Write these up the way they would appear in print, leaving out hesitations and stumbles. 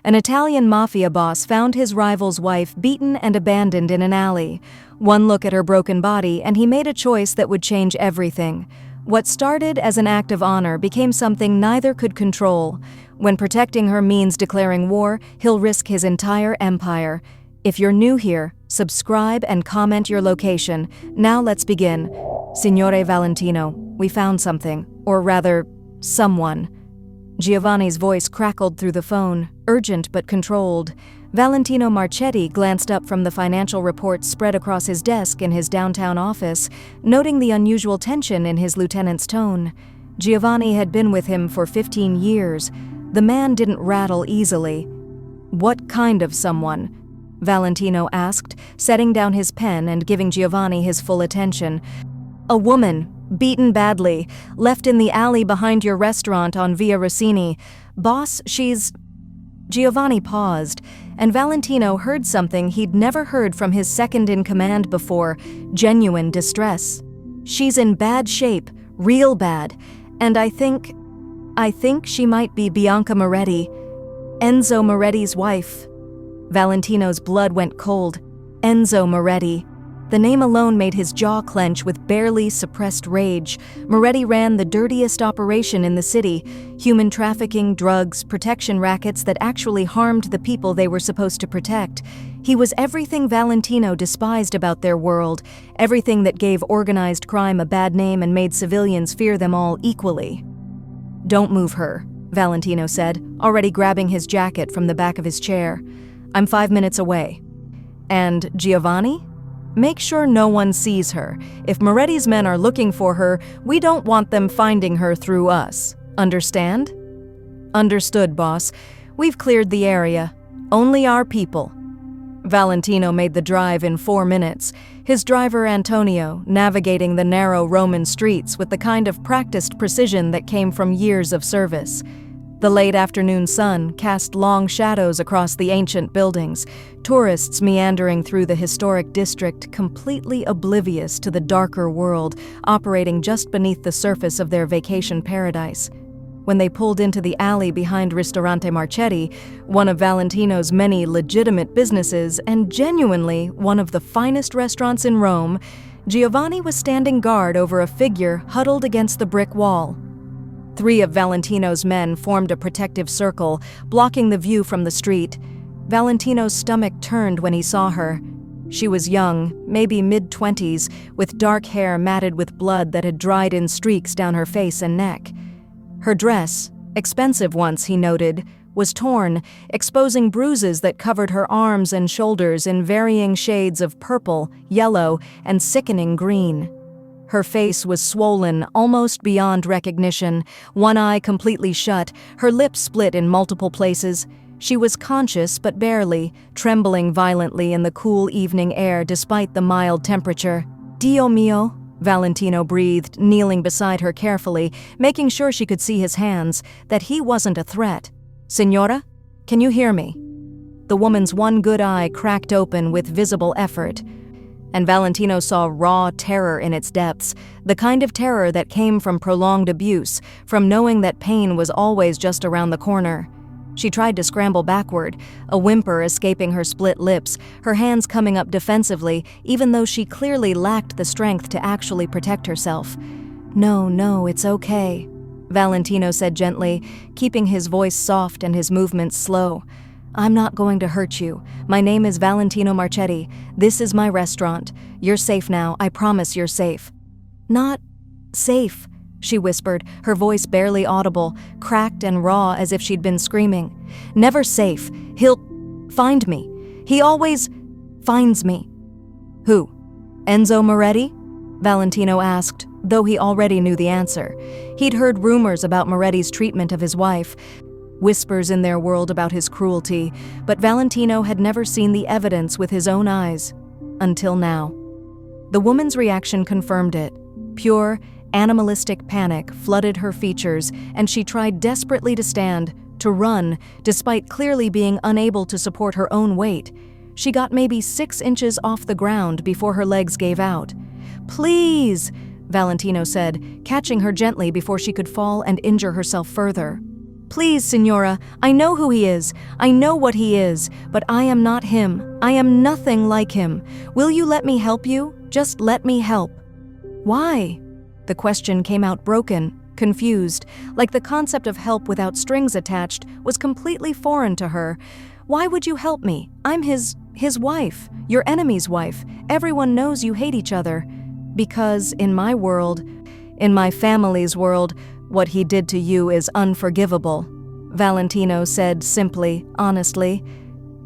An Italian mafia boss found his rival's wife beaten and abandoned in an alley. One look at her broken body, and he made a choice that would change everything. What started as an act of honor became something neither could control. When protecting her means declaring war, he'll risk his entire empire. If you're new here, subscribe and comment your location. Now let's begin. Signore Valentino, we found something, or rather, someone. Giovanni's voice crackled through the phone, urgent but controlled. Valentino Marchetti glanced up from the financial reports spread across his desk in his downtown office, noting the unusual tension in his lieutenant's tone. Giovanni had been with him for 15 years. The man didn't rattle easily. "What kind of someone?" Valentino asked, setting down his pen and giving Giovanni his full attention. "A woman, beaten badly, left in the alley behind your restaurant on Via Rossini. Boss, she's—" Giovanni paused, and Valentino heard something he'd never heard from his second-in-command before: genuine distress. "She's in bad shape, real bad, and I think she might be Bianca Moretti, Enzo Moretti's wife." Valentino's blood went cold. Enzo Moretti. The name alone made his jaw clench with barely suppressed rage. Moretti ran the dirtiest operation in the city: human trafficking, drugs, protection rackets that actually harmed the people they were supposed to protect. He was everything Valentino despised about their world, everything that gave organized crime a bad name and made civilians fear them all equally. "Don't move her," Valentino said, already grabbing his jacket from the back of his chair. "I'm 5 minutes away." "And Giovanni? Make sure no one sees her. If Moretti's men are looking for her, we don't want them finding her through us. Understand?" "Understood, boss. We've cleared the area. Only our people." Valentino made the drive in 4 minutes, his driver Antonio navigating the narrow Roman streets with the kind of practiced precision that came from years of service. The late afternoon sun cast long shadows across the ancient buildings, tourists meandering through the historic district completely oblivious to the darker world operating just beneath the surface of their vacation paradise. When they pulled into the alley behind Ristorante Marchetti, one of Valentino's many legitimate businesses and genuinely one of the finest restaurants in Rome, Giovanni was standing guard over a figure huddled against the brick wall. 3 of Valentino's men formed a protective circle, blocking the view from the street. Valentino's stomach turned when he saw her. She was young, maybe mid-20s, with dark hair matted with blood that had dried in streaks down her face and neck. Her dress, expensive once, he noted, was torn, exposing bruises that covered her arms and shoulders in varying shades of purple, yellow, and sickening green. Her face was swollen almost beyond recognition, one eye completely shut, her lips split in multiple places. She was conscious but barely, trembling violently in the cool evening air despite the mild temperature. "Dio mio," Valentino breathed, kneeling beside her carefully, making sure she could see his hands, that he wasn't a threat. "Signora, can you hear me?" The woman's one good eye cracked open with visible effort, and Valentino saw raw terror in its depths, the kind of terror that came from prolonged abuse, from knowing that pain was always just around the corner. She tried to scramble backward, a whimper escaping her split lips, her hands coming up defensively, even though she clearly lacked the strength to actually protect herself. No, it's okay," Valentino said gently, keeping his voice soft and his movements slow. "I'm not going to hurt you. My name is Valentino Marchetti. This is my restaurant. You're safe now. I promise you're safe." "Not safe," she whispered, her voice barely audible, cracked and raw as if she'd been screaming. "Never safe. He'll find me. He always finds me." "Who? Enzo Moretti?" Valentino asked, though he already knew the answer. He'd heard rumors about Moretti's treatment of his wife, whispers in their world about his cruelty, but Valentino had never seen the evidence with his own eyes. Until now. The woman's reaction confirmed it. Pure, animalistic panic flooded her features, and she tried desperately to stand, to run, despite clearly being unable to support her own weight. She got maybe 6 inches off the ground before her legs gave out. "Please," Valentino said, catching her gently before she could fall and injure herself further. Please, Signora, I know who he is. I know what he is, but I am not him. I am nothing like him. Will you let me help you? Just let me help." "Why?" The question came out broken, confused, like the concept of help without strings attached was completely foreign to her. "Why would you help me? I'm his wife, your enemy's wife. Everyone knows you hate each other." "Because in my world, in my family's world, what he did to you is unforgivable," Valentino said simply, honestly.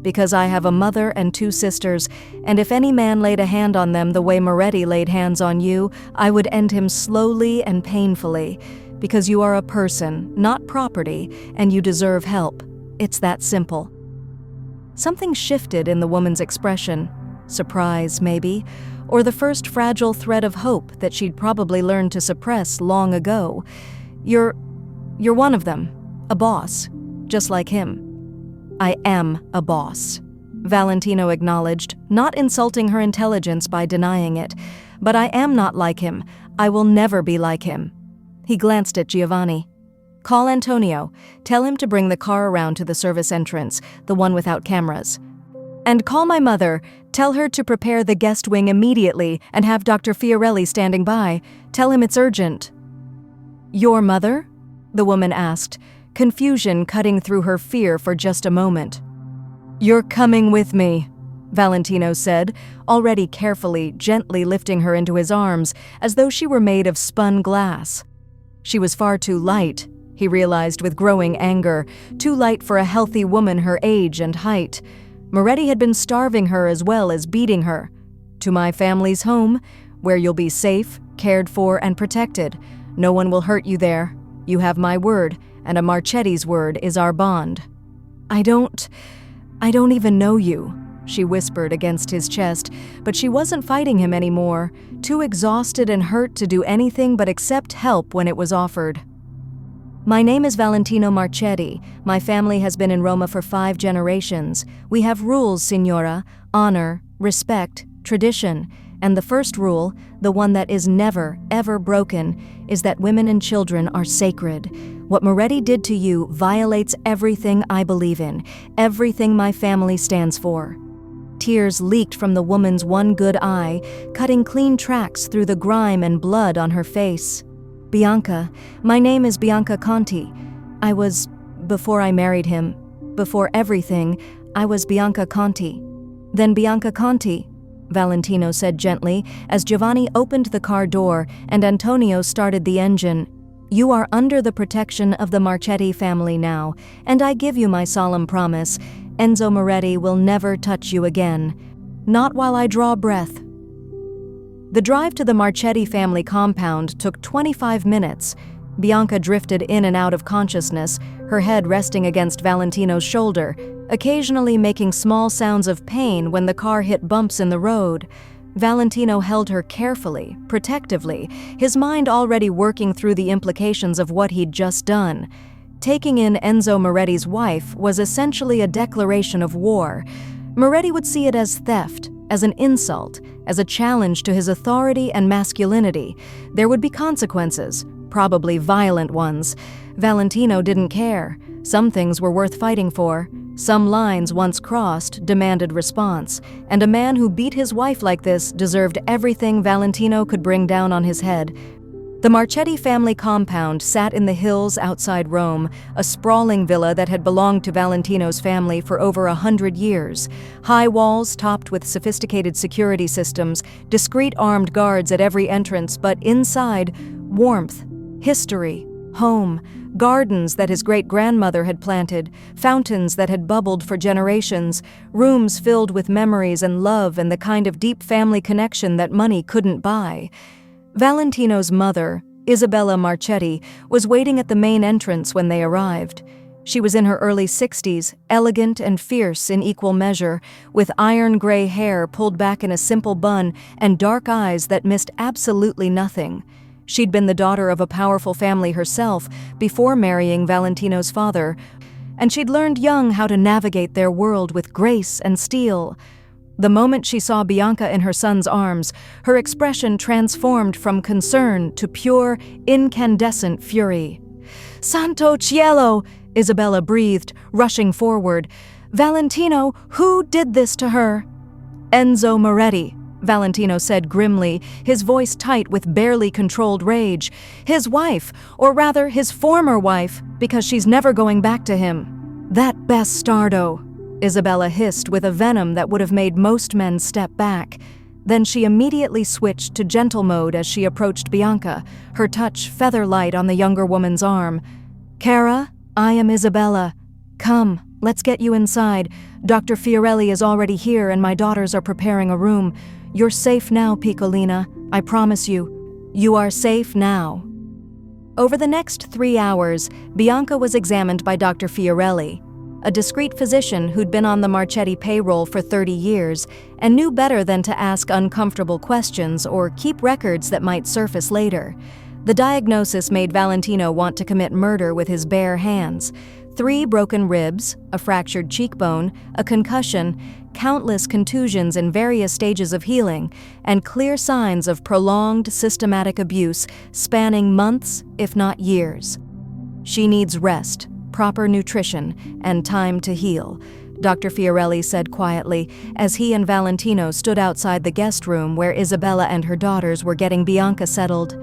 "Because I have a mother and 2 sisters, and if any man laid a hand on them the way Moretti laid hands on you, I would end him slowly and painfully. Because you are a person, not property, and you deserve help. It's that simple." Something shifted in the woman's expression. Surprise, maybe, or the first fragile thread of hope that she'd probably learned to suppress long ago. You're one of them, a boss, just like him." "I am a boss," Valentino acknowledged, not insulting her intelligence by denying it. "But I am not like him. I will never be like him." He glanced at Giovanni. "Call Antonio. Tell him to bring the car around to the service entrance, the one without cameras. And call my mother. Tell her to prepare the guest wing immediately and have Dr. Fiorelli standing by. Tell him it's urgent." "Your mother?" the woman asked, confusion cutting through her fear for just a moment. "You're coming with me," Valentino said, already carefully, gently lifting her into his arms, as though she were made of spun glass. She was far too light, he realized with growing anger, too light for a healthy woman her age and height. Moretti had been starving her as well as beating her. "To my family's home, where you'll be safe, cared for, and protected. No one will hurt you there. You have my word, and a Marchetti's word is our bond." I don't even know you," she whispered against his chest, but she wasn't fighting him anymore, too exhausted and hurt to do anything but accept help when it was offered. "My name is Valentino Marchetti. My family has been in Roma for 5 generations. We have rules, Signora, honor, respect, tradition, and the first rule, the one that is never, ever broken, is that women and children are sacred. What Moretti did to you violates everything I believe in, everything my family stands for." Tears leaked from the woman's one good eye, cutting clean tracks through the grime and blood on her face. "Bianca, my name is Bianca Conti. Before I married him, before everything, I was Bianca Conti." "Then Bianca Conti," Valentino said gently as Giovanni opened the car door and Antonio started the engine. "You are under the protection of the Marchetti family now, and I give you my solemn promise, Enzo Moretti will never touch you again. Not while I draw breath." The drive to the Marchetti family compound took 25 minutes. Bianca drifted in and out of consciousness, her head resting against Valentino's shoulder, occasionally making small sounds of pain when the car hit bumps in the road. Valentino held her carefully, protectively, his mind already working through the implications of what he'd just done. Taking in Enzo Moretti's wife was essentially a declaration of war. Moretti would see it as theft, as an insult, as a challenge to his authority and masculinity. There would be consequences, probably violent ones. Valentino didn't care. Some things were worth fighting for. Some lines, once crossed, demanded response, and a man who beat his wife like this deserved everything Valentino could bring down on his head. The Marchetti family compound sat in the hills outside Rome, a sprawling villa that had belonged to Valentino's family for over 100 years. High walls topped with sophisticated security systems, discreet armed guards at every entrance, but inside, warmth, history, home, gardens that his great-grandmother had planted, fountains that had bubbled for generations, rooms filled with memories and love and the kind of deep family connection that money couldn't buy. Valentino's mother, Isabella Marchetti, was waiting at the main entrance when they arrived. She was in her early 60s, elegant and fierce in equal measure, with iron-gray hair pulled back in a simple bun and dark eyes that missed absolutely nothing. She'd been the daughter of a powerful family herself before marrying Valentino's father, and she'd learned young how to navigate their world with grace and steel. The moment she saw Bianca in her son's arms, her expression transformed from concern to pure, incandescent fury. "Santo cielo!" Isabella breathed, rushing forward. "Valentino, who did this to her?" "Enzo Moretti," Valentino said grimly, his voice tight with barely controlled rage. "His wife, or rather his former wife, because she's never going back to him." "That bastardo," Isabella hissed with a venom that would have made most men step back. Then she immediately switched to gentle mode as she approached Bianca, her touch feather-light on the younger woman's arm. "Cara, I am Isabella. Come, let's get you inside. Dr. Fiorelli is already here and my daughters are preparing a room. You're safe now, Piccolina. I promise you. You are safe now." Over the next 3 hours, Bianca was examined by Dr. Fiorelli, a discreet physician who'd been on the Marchetti payroll for 30 years and knew better than to ask uncomfortable questions or keep records that might surface later. The diagnosis made Valentino want to commit murder with his bare hands. 3 broken ribs, a fractured cheekbone, a concussion, countless contusions in various stages of healing, and clear signs of prolonged systematic abuse spanning months, if not years. She needs rest, proper nutrition, and time to heal, Dr. Fiorelli said quietly as he and Valentino stood outside the guest room where Isabella and her daughters were getting Bianca settled.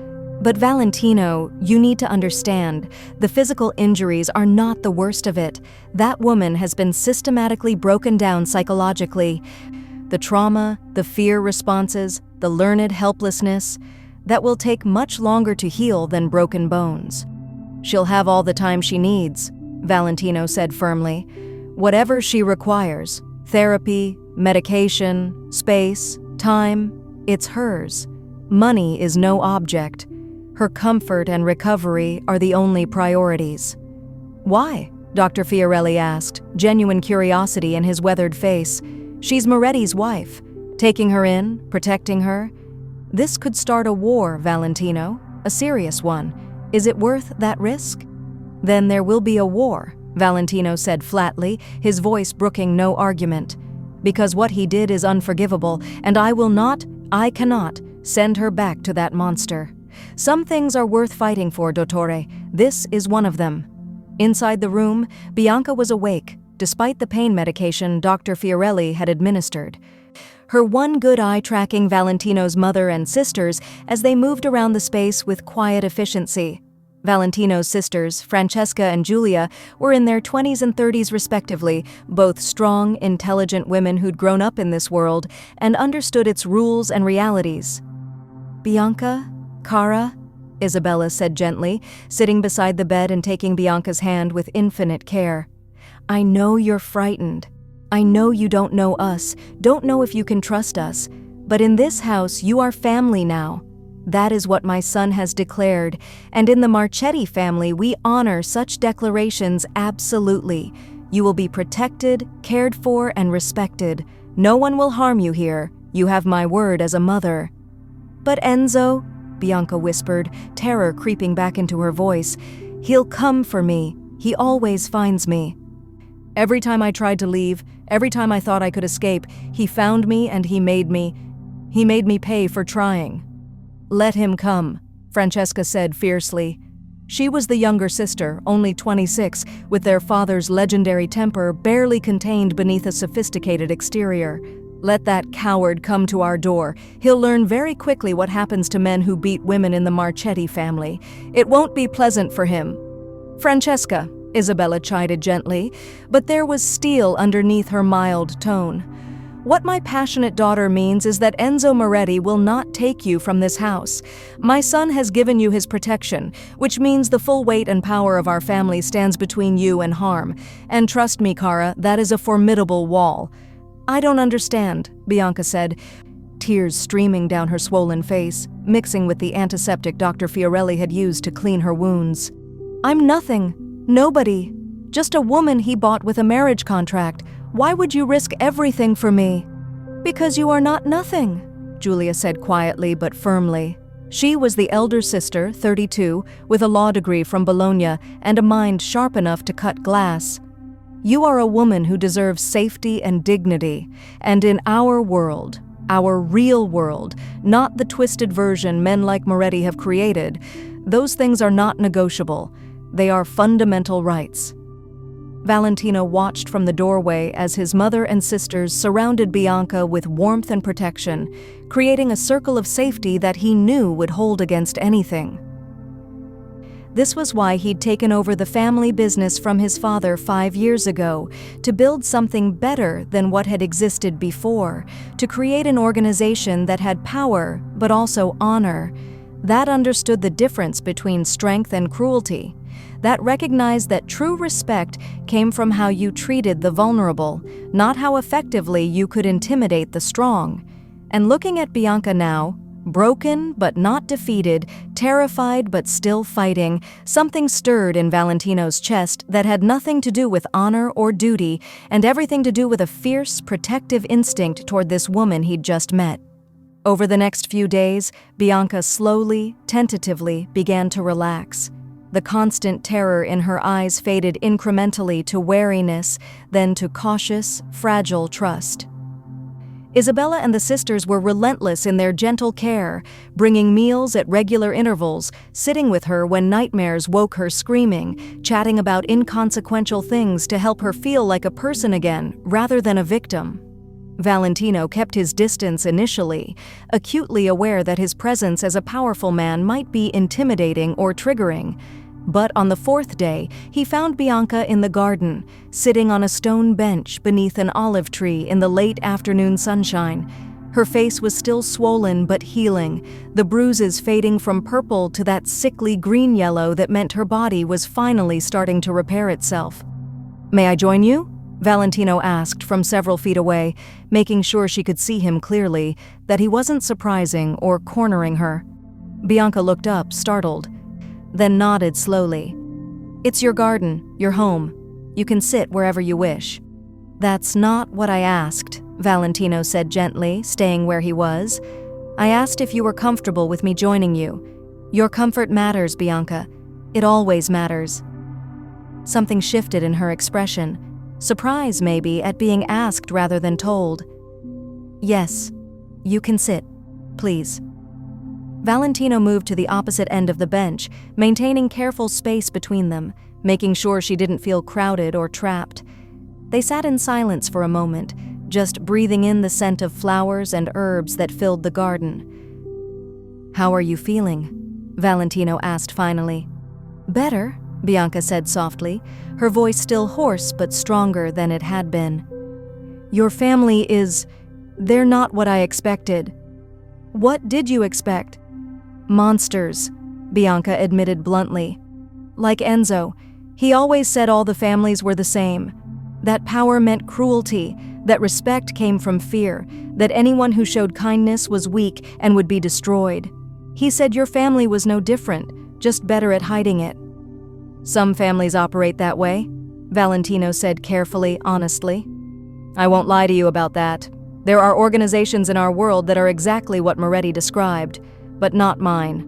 "But Valentino, you need to understand, the physical injuries are not the worst of it. That woman has been systematically broken down psychologically. The trauma, the fear responses, the learned helplessness, that will take much longer to heal than broken bones. She'll have all the time she needs," Valentino said firmly. "Whatever she requires, therapy, medication, space, time, it's hers. Money is no object. Her comfort and recovery are the only priorities." "Why?" Dr. Fiorelli asked, genuine curiosity in his weathered face. "She's Moretti's wife. Taking her in, protecting her. This could start a war, Valentino, a serious one. Is it worth that risk?" "Then there will be a war," Valentino said flatly, his voice brooking no argument. "Because what he did is unforgivable, and I cannot send her back to that monster. Some things are worth fighting for, Dottore. This is one of them." Inside the room, Bianca was awake, despite the pain medication Dr. Fiorelli had administered. Her one good eye tracking Valentino's mother and sisters as they moved around the space with quiet efficiency. Valentino's sisters, Francesca and Giulia, were in their 20s and 30s respectively, both strong, intelligent women who'd grown up in this world and understood its rules and realities. "Bianca? Cara?" Isabella said gently, sitting beside the bed and taking Bianca's hand with infinite care. "I know you're frightened. I know you don't know us, don't know if you can trust us, but in this house you are family now. That is what my son has declared, and in the Marchetti family we honor such declarations absolutely. You will be protected, cared for, and respected. No one will harm you here. You have my word as a mother." "But Enzo," Bianca whispered, terror creeping back into her voice, "he'll come for me. He always finds me. Every time I tried to leave, every time I thought I could escape, he found me and he made me pay for trying." "Let him come," Francesca said fiercely. She was the younger sister, only 26, with their father's legendary temper barely contained beneath a sophisticated exterior. "Let that coward come to our door. He'll learn very quickly what happens to men who beat women in the Marchetti family. It won't be pleasant for him." "Francesca," Isabella chided gently, but there was steel underneath her mild tone. "What my passionate daughter means is that Enzo Moretti will not take you from this house. My son has given you his protection, which means the full weight and power of our family stands between you and harm. And trust me, Cara, that is a formidable wall." "I don't understand," Bianca said, tears streaming down her swollen face, mixing with the antiseptic Dr. Fiorelli had used to clean her wounds. "I'm nothing. Nobody. Just a woman he bought with a marriage contract. Why would you risk everything for me?" "Because you are not nothing," Giulia said quietly but firmly. She was the elder sister, 32, with a law degree from Bologna and a mind sharp enough to cut glass. "You are a woman who deserves safety and dignity, and in our world, our real world, not the twisted version men like Moretti have created, those things are not negotiable. They are fundamental rights." Valentino watched from the doorway as his mother and sisters surrounded Bianca with warmth and protection, creating a circle of safety that he knew would hold against anything. This was why he'd taken over the family business from his father 5 years ago, to build something better than what had existed before, to create an organization that had power but also honor, that understood the difference between strength and cruelty, that recognized that true respect came from how you treated the vulnerable, not how effectively you could intimidate the strong. And looking at Bianca now, broken but not defeated, terrified but still fighting, something stirred in Valentino's chest that had nothing to do with honor or duty and everything to do with a fierce, protective instinct toward this woman he'd just met. Over the next few days, Bianca slowly, tentatively began to relax. The constant terror in her eyes faded incrementally to wariness, then to cautious, fragile trust. Isabella and the sisters were relentless in their gentle care, bringing meals at regular intervals, sitting with her when nightmares woke her screaming, chatting about inconsequential things to help her feel like a person again, rather than a victim. Valentino kept his distance initially, acutely aware that his presence as a powerful man might be intimidating or triggering. But on the 4th day, he found Bianca in the garden, sitting on a stone bench beneath an olive tree in the late afternoon sunshine. Her face was still swollen but healing, the bruises fading from purple to that sickly green-yellow that meant her body was finally starting to repair itself. "May I join you?" Valentino asked from several feet away, making sure she could see him clearly, that he wasn't surprising or cornering her. Bianca looked up, startled, then nodded slowly. "It's your garden, your home. You can sit wherever you wish." "That's not what I asked," Valentino said gently, staying where he was. "I asked if you were comfortable with me joining you. Your comfort matters, Bianca. It always matters." Something shifted in her expression. Surprise, maybe, at being asked rather than told. "Yes, you can sit, please." Valentino moved to the opposite end of the bench, maintaining careful space between them, making sure she didn't feel crowded or trapped. They sat in silence for a moment, just breathing in the scent of flowers and herbs that filled the garden. "How are you feeling?" Valentino asked finally. "Better," Bianca said softly, her voice still hoarse but stronger than it had been. "Your family they're not what I expected." "What did you expect?" "Monsters," Bianca admitted bluntly. "Like Enzo. He always said all the families were the same. That power meant cruelty, that respect came from fear, that anyone who showed kindness was weak and would be destroyed. He said your family was no different, just better at hiding it." "Some families operate that way," Valentino said carefully, honestly. "I won't lie to you about that. There are organizations in our world that are exactly what Moretti described, but not mine.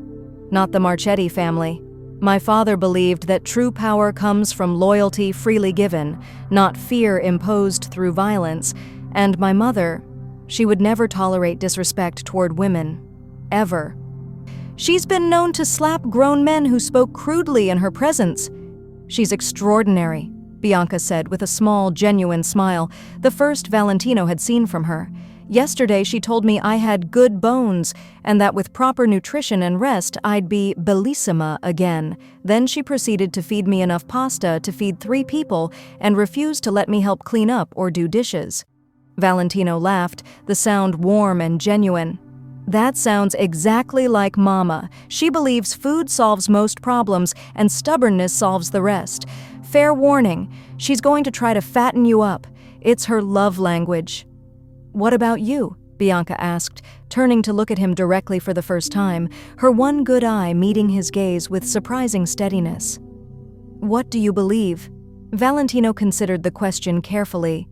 Not the Marchetti family. My father believed that true power comes from loyalty freely given, not fear imposed through violence, and my mother, she would never tolerate disrespect toward women. Ever. She's been known to slap grown men who spoke crudely in her presence. She's extraordinary," Bianca said with a small, genuine smile, the first Valentino had seen from her. "Yesterday she told me I had good bones, and that with proper nutrition and rest I'd be bellissima again. Then she proceeded to feed me enough pasta to feed 3 people and refused to let me help clean up or do dishes." Valentino laughed, the sound warm and genuine. "That sounds exactly like Mama. She believes food solves most problems and stubbornness solves the rest. Fair warning, she's going to try to fatten you up. It's her love language." "What about you?" Bianca asked, turning to look at him directly for the first time, her one good eye meeting his gaze with surprising steadiness. "What do you believe?" Valentino considered the question carefully.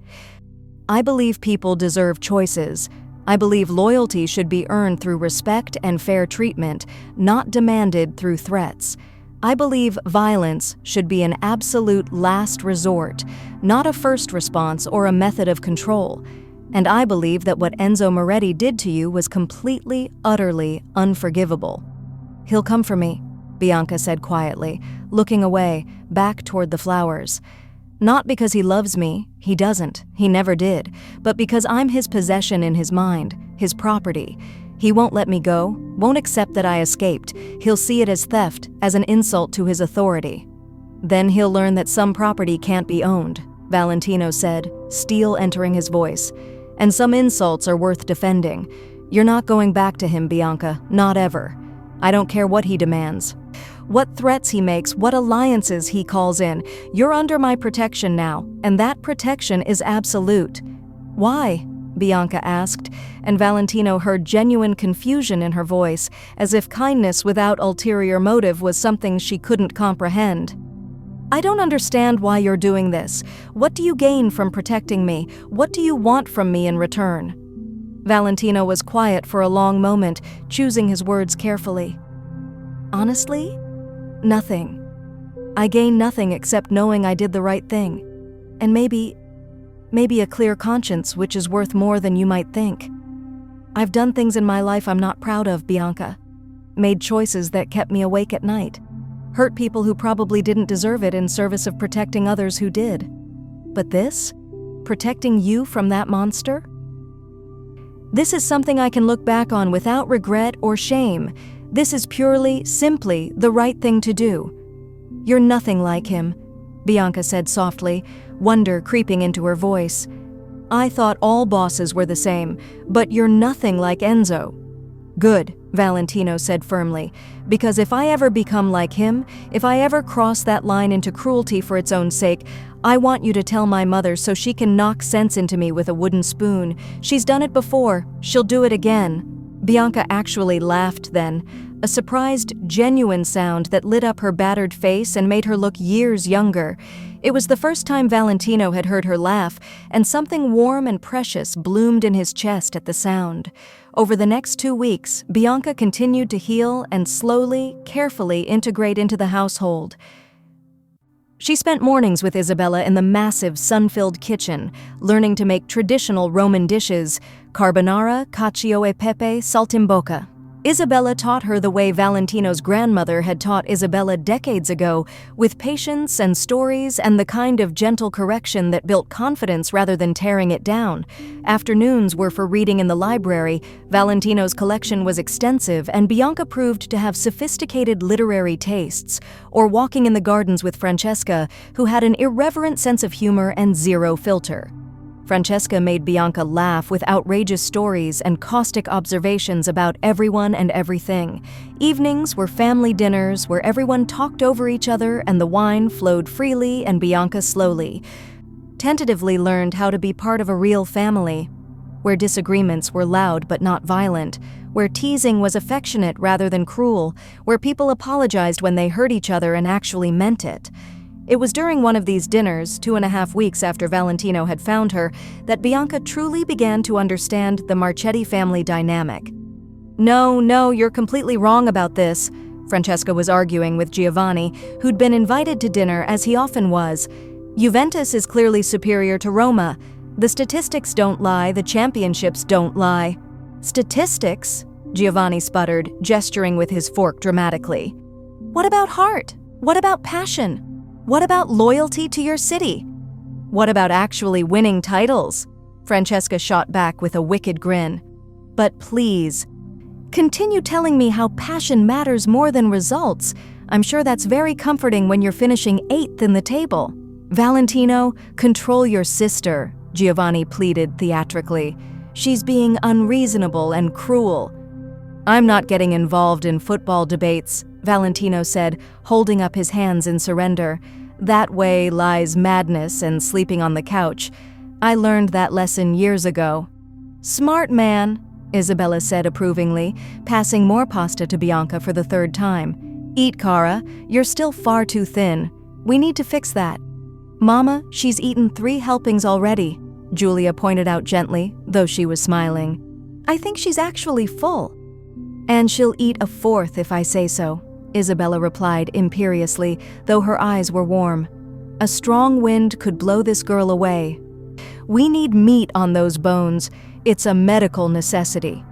"I believe people deserve choices. I believe loyalty should be earned through respect and fair treatment, not demanded through threats. I believe violence should be an absolute last resort, not a first response or a method of control. And I believe that what Enzo Moretti did to you was completely, utterly unforgivable." "He'll come for me," Bianca said quietly, looking away, back toward the flowers. Not because he loves me, he doesn't, he never did, but because I'm his possession in his mind, his property. He won't let me go, won't accept that I escaped. He'll see it as theft, as an insult to his authority. Then he'll learn that some property can't be owned, Valentino said, steel entering his voice. And some insults are worth defending. You're not going back to him, Bianca, not ever. I don't care what he demands. What threats he makes, what alliances he calls in. You're under my protection now, and that protection is absolute. Why? Bianca asked, and Valentino heard genuine confusion in her voice, as if kindness without ulterior motive was something she couldn't comprehend. I don't understand why you're doing this. What do you gain from protecting me? What do you want from me in return? Valentino was quiet for a long moment, choosing his words carefully. Honestly? Nothing. I gain nothing except knowing I did the right thing. And maybe a clear conscience, which is worth more than you might think. I've done things in my life I'm not proud of, Bianca. Made choices that kept me awake at night. Hurt people who probably didn't deserve it in service of protecting others who did. But this? Protecting you from that monster? This is something I can look back on without regret or shame. This is purely, simply, the right thing to do. You're nothing like him, Bianca said softly, wonder creeping into her voice. I thought all bosses were the same, but you're nothing like Enzo. Good, Valentino said firmly, because if I ever become like him, if I ever cross that line into cruelty for its own sake, I want you to tell my mother so she can knock sense into me with a wooden spoon. She's done it before, she'll do it again. Bianca actually laughed then, a surprised, genuine sound that lit up her battered face and made her look years younger. It was the first time Valentino had heard her laugh, and something warm and precious bloomed in his chest at the sound. Over the next 2 weeks, Bianca continued to heal and slowly, carefully integrate into the household. She spent mornings with Isabella in the massive, sun-filled kitchen, learning to make traditional Roman dishes, carbonara, cacio e pepe, saltimbocca. Isabella taught her the way Valentino's grandmother had taught Isabella decades ago, with patience and stories and the kind of gentle correction that built confidence rather than tearing it down. Afternoons were for reading in the library. Valentino's collection was extensive, and Bianca proved to have sophisticated literary tastes, or walking in the gardens with Francesca, who had an irreverent sense of humor and zero filter. Francesca made Bianca laugh with outrageous stories and caustic observations about everyone and everything. Evenings were family dinners where everyone talked over each other and the wine flowed freely and Bianca slowly. Tentatively learned how to be part of a real family, where disagreements were loud but not violent, where teasing was affectionate rather than cruel, where people apologized when they hurt each other and actually meant it. It was during one of these dinners, 2.5 weeks after Valentino had found her, that Bianca truly began to understand the Marchetti family dynamic. No, you're completely wrong about this, Francesca was arguing with Giovanni, who'd been invited to dinner as he often was. Juventus is clearly superior to Roma. The statistics don't lie, the championships don't lie. Statistics? Giovanni sputtered, gesturing with his fork dramatically. What about heart? What about passion? What about loyalty to your city? What about actually winning titles? Francesca shot back with a wicked grin. But please, continue telling me how passion matters more than results. I'm sure that's very comforting when you're finishing 8th in the table. Valentino, control your sister, Giovanni pleaded theatrically. She's being unreasonable and cruel. I'm not getting involved in football debates, Valentino said, holding up his hands in surrender. That way lies madness and sleeping on the couch. I learned that lesson years ago. Smart man, Isabella said approvingly, passing more pasta to Bianca for the 3rd time. Eat, Cara. You're still far too thin. We need to fix that. Mama, she's eaten 3 helpings already, Julia pointed out gently, though she was smiling. I think she's actually full. And she'll eat a 4th if I say so, Isabella replied imperiously, though her eyes were warm. A strong wind could blow this girl away. We need meat on those bones. It's a medical necessity.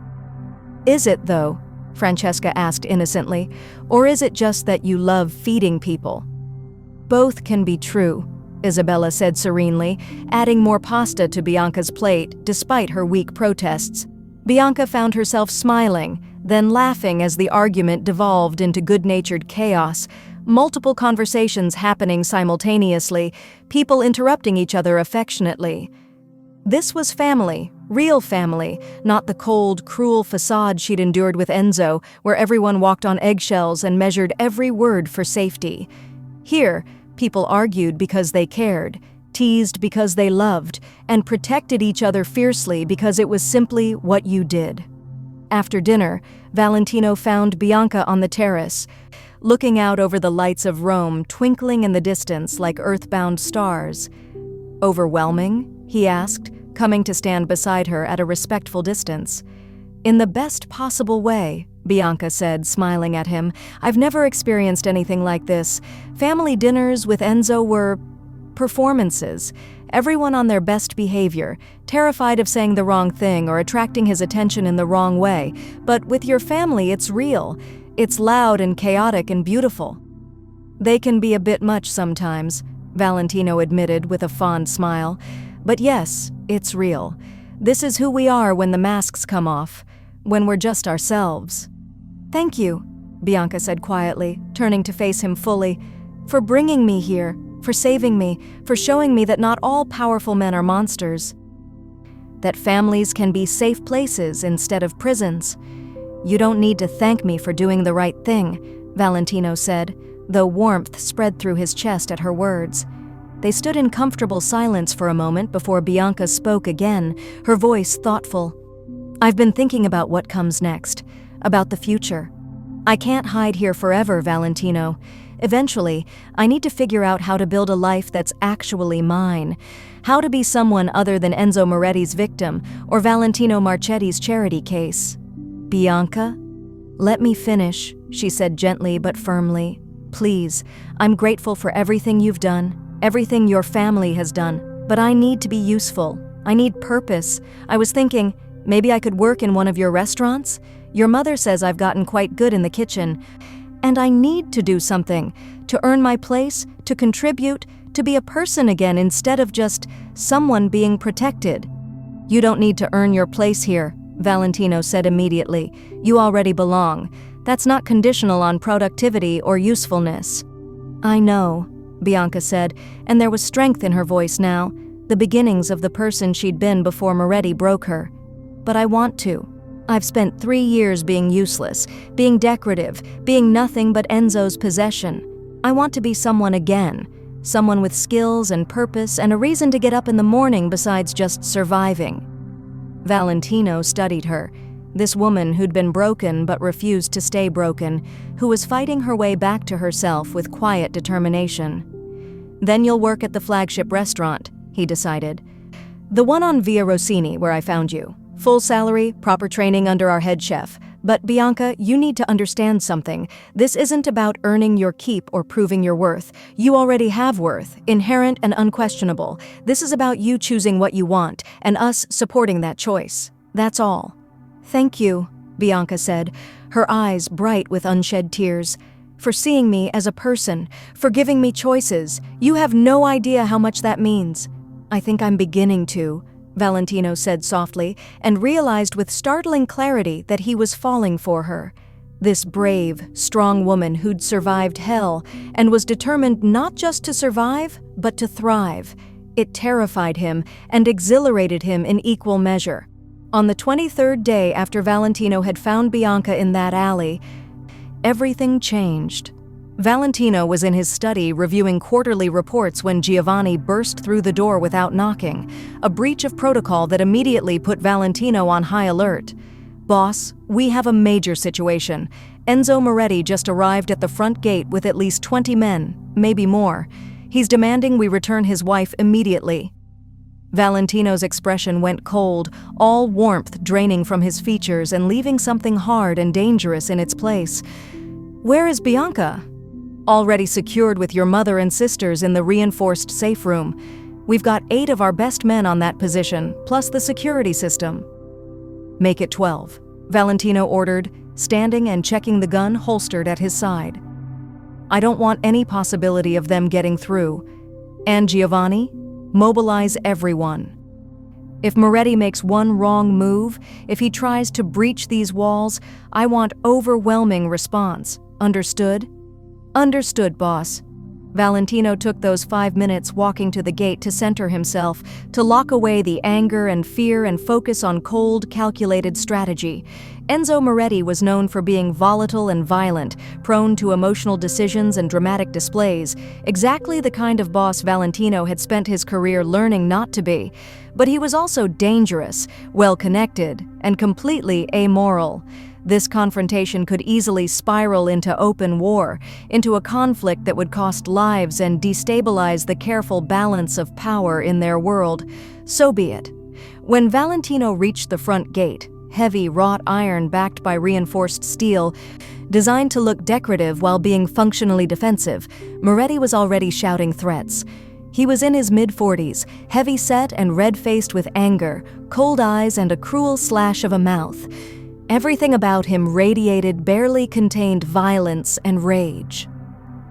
Is it, though? Francesca asked innocently, or is it just that you love feeding people? Both can be true, Isabella said serenely, adding more pasta to Bianca's plate despite her weak protests. Bianca found herself smiling, then laughing as the argument devolved into good-natured chaos, multiple conversations happening simultaneously, people interrupting each other affectionately. This was family, real family, not the cold, cruel facade she'd endured with Enzo, where everyone walked on eggshells and measured every word for safety. Here, people argued because they cared, teased because they loved, and protected each other fiercely because it was simply what you did. After dinner, Valentino found Bianca on the terrace, looking out over the lights of Rome twinkling in the distance like earthbound stars. "Overwhelming?" he asked, coming to stand beside her at a respectful distance. "In the best possible way," Bianca said, smiling at him. "I've never experienced anything like this. Family dinners with Enzo were performances. Everyone on their best behavior, terrified of saying the wrong thing or attracting his attention in the wrong way. But with your family, it's real. It's loud and chaotic and beautiful." "They can be a bit much sometimes," Valentino admitted with a fond smile. "But yes, it's real. This is who we are when the masks come off, when we're just ourselves." "Thank you," Bianca said quietly, turning to face him fully, "for bringing me here, for saving me, for showing me that not all powerful men are monsters. That families can be safe places instead of prisons. You don't need to thank me for doing the right thing," Valentino said, though warmth spread through his chest at her words. They stood in comfortable silence for a moment before Bianca spoke again, her voice thoughtful. "I've been thinking about what comes next, about the future. I can't hide here forever, Valentino. Eventually, I need to figure out how to build a life that's actually mine, how to be someone other than Enzo Moretti's victim or Valentino Marchetti's charity case." "Bianca, let me finish," she said gently but firmly. "Please, I'm grateful for everything you've done, everything your family has done, but I need to be useful. I need purpose. I was thinking, maybe I could work in one of your restaurants? Your mother says I've gotten quite good in the kitchen. And I need to do something, to earn my place, to contribute, to be a person again instead of just someone being protected." "You don't need to earn your place here," Valentino said immediately. "You already belong. That's not conditional on productivity or usefulness." "I know," Bianca said, and there was strength in her voice now, the beginnings of the person she'd been before Moretti broke her. "But I want to. I've spent 3 years being useless, being decorative, being nothing but Enzo's possession. I want to be someone again, someone with skills and purpose and a reason to get up in the morning besides just surviving." Valentino studied her, this woman who'd been broken but refused to stay broken, who was fighting her way back to herself with quiet determination. "Then you'll work at the flagship restaurant," he decided. "The one on Via Rossini where I found you. Full salary, proper training under our head chef. But Bianca, you need to understand something. This isn't about earning your keep or proving your worth. You already have worth, inherent and unquestionable. This is about you choosing what you want, and us supporting that choice. That's all." "Thank you," Bianca said, her eyes bright with unshed tears, "for seeing me as a person, for giving me choices. You have no idea how much that means." "I think I'm beginning to," Valentino said softly, and realized with startling clarity that he was falling for her. This brave, strong woman who'd survived hell and was determined not just to survive, but to thrive. It terrified him and exhilarated him in equal measure. On the 23rd day after Valentino had found Bianca in that alley, everything changed. Valentino was in his study reviewing quarterly reports when Giovanni burst through the door without knocking, a breach of protocol that immediately put Valentino on high alert. "Boss, we have a major situation. Enzo Moretti just arrived at the front gate with at least 20 men, maybe more. He's demanding we return his wife immediately." Valentino's expression went cold, all warmth draining from his features and leaving something hard and dangerous in its place. "Where is Bianca?" "Already secured with your mother and sisters in the reinforced safe room. We've got 8 of our best men on that position, plus the security system." "Make it 12, Valentino ordered, standing and checking the gun holstered at his side. "I don't want any possibility of them getting through. And Giovanni? Mobilize everyone. If Moretti makes one wrong move, if he tries to breach these walls, I want overwhelming response. Understood? Understood, boss. Valentino took those 5 minutes walking to the gate to center himself, to lock away the anger and fear and focus on cold, calculated strategy. Enzo Moretti was known for being volatile and violent, prone to emotional decisions and dramatic displays, exactly the kind of boss Valentino had spent his career learning not to be. But he was also dangerous, well-connected, and completely amoral. This confrontation could easily spiral into open war, into a conflict that would cost lives and destabilize the careful balance of power in their world. So be it. When Valentino reached the front gate, heavy wrought iron backed by reinforced steel, designed to look decorative while being functionally defensive, Moretti was already shouting threats. He was in his mid-40s, heavy-set and red-faced with anger, cold eyes and a cruel slash of a mouth. Everything about him radiated barely contained violence and rage.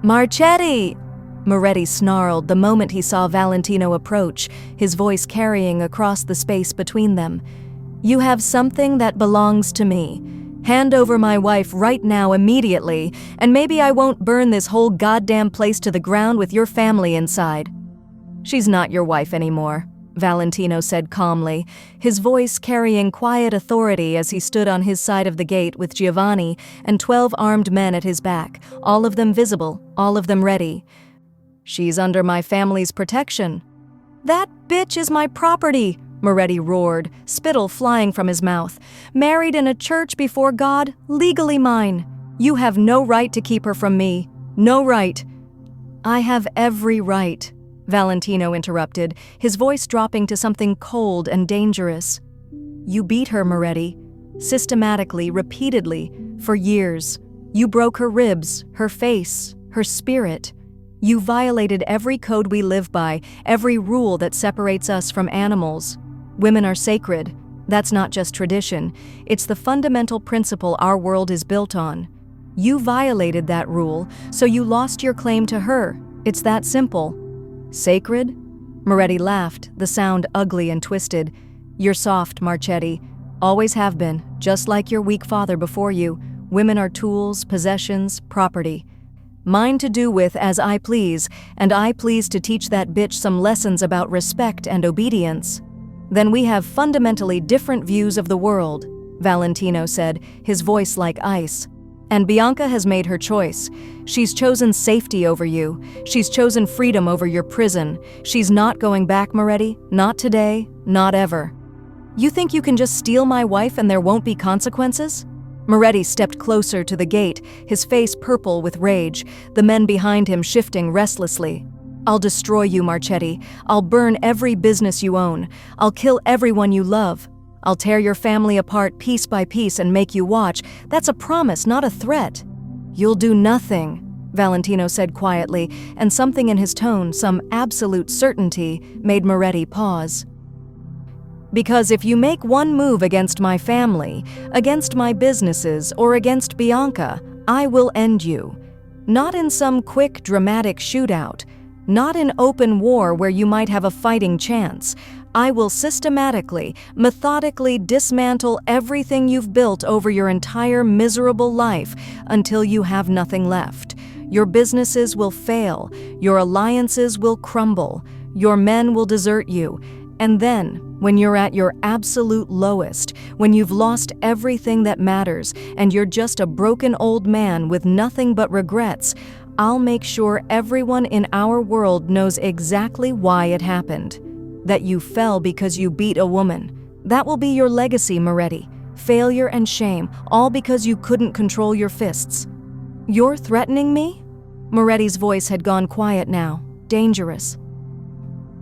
"Marchetti!" Moretti snarled the moment he saw Valentino approach, his voice carrying across the space between them. "You have something that belongs to me. Hand over my wife right now immediately, and maybe I won't burn this whole goddamn place to the ground with your family inside." "She's not your wife anymore," Valentino said calmly, his voice carrying quiet authority as he stood on his side of the gate with Giovanni and 12 armed men at his back, all of them visible, all of them ready. "She's under my family's protection." "That bitch is my property," Moretti roared, spittle flying from his mouth. "Married in a church before God, legally mine. You have no right to keep her from me. No right." "I have every right," Valentino interrupted, his voice dropping to something cold and dangerous. "You beat her, Moretti. Systematically, repeatedly, for years. You broke her ribs, her face, her spirit. You violated every code we live by, every rule that separates us from animals. Women are sacred. That's not just tradition. It's the fundamental principle our world is built on. You violated that rule, so you lost your claim to her. It's that simple." "Sacred?" Moretti laughed, the sound ugly and twisted. "You're soft, Marchetti. Always have been, just like your weak father before you. Women are tools, possessions, property. Mine to do with as I please, and I please to teach that bitch some lessons about respect and obedience." "Then we have fundamentally different views of the world," Valentino said, his voice like ice. "And Bianca has made her choice. She's chosen safety over you. She's chosen freedom over your prison. She's not going back, Moretti. Not today, not ever. You think you can just steal my wife and there won't be consequences?" Moretti stepped closer to the gate, his face purple with rage, the men behind him shifting restlessly. "I'll destroy you, Marchetti. I'll burn every business you own. I'll kill everyone you love. I'll tear your family apart piece by piece and make you watch. That's a promise, not a threat." "You'll do nothing," Valentino said quietly, and something in his tone, some absolute certainty, made Moretti pause. "Because if you make one move against my family, against my businesses, or against Bianca, I will end you. Not in some quick, dramatic shootout. Not in open war where you might have a fighting chance. I will systematically, methodically dismantle everything you've built over your entire miserable life until you have nothing left. Your businesses will fail, your alliances will crumble, your men will desert you, and then, when you're at your absolute lowest, when you've lost everything that matters and you're just a broken old man with nothing but regrets, I'll make sure everyone in our world knows exactly why it happened. That you fell because you beat a woman. That will be your legacy, Moretti. Failure and shame, all because you couldn't control your fists." "You're threatening me?" Moretti's voice had gone quiet now, dangerous.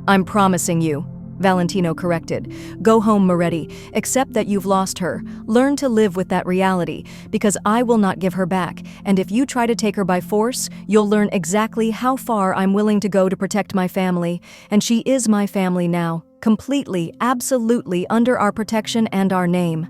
"I'm promising you," Valentino corrected. "Go home, Moretti. Accept that you've lost her. Learn to live with that reality, because I will not give her back, and if you try to take her by force, you'll learn exactly how far I'm willing to go to protect my family, and she is my family now, completely, absolutely under our protection and our name."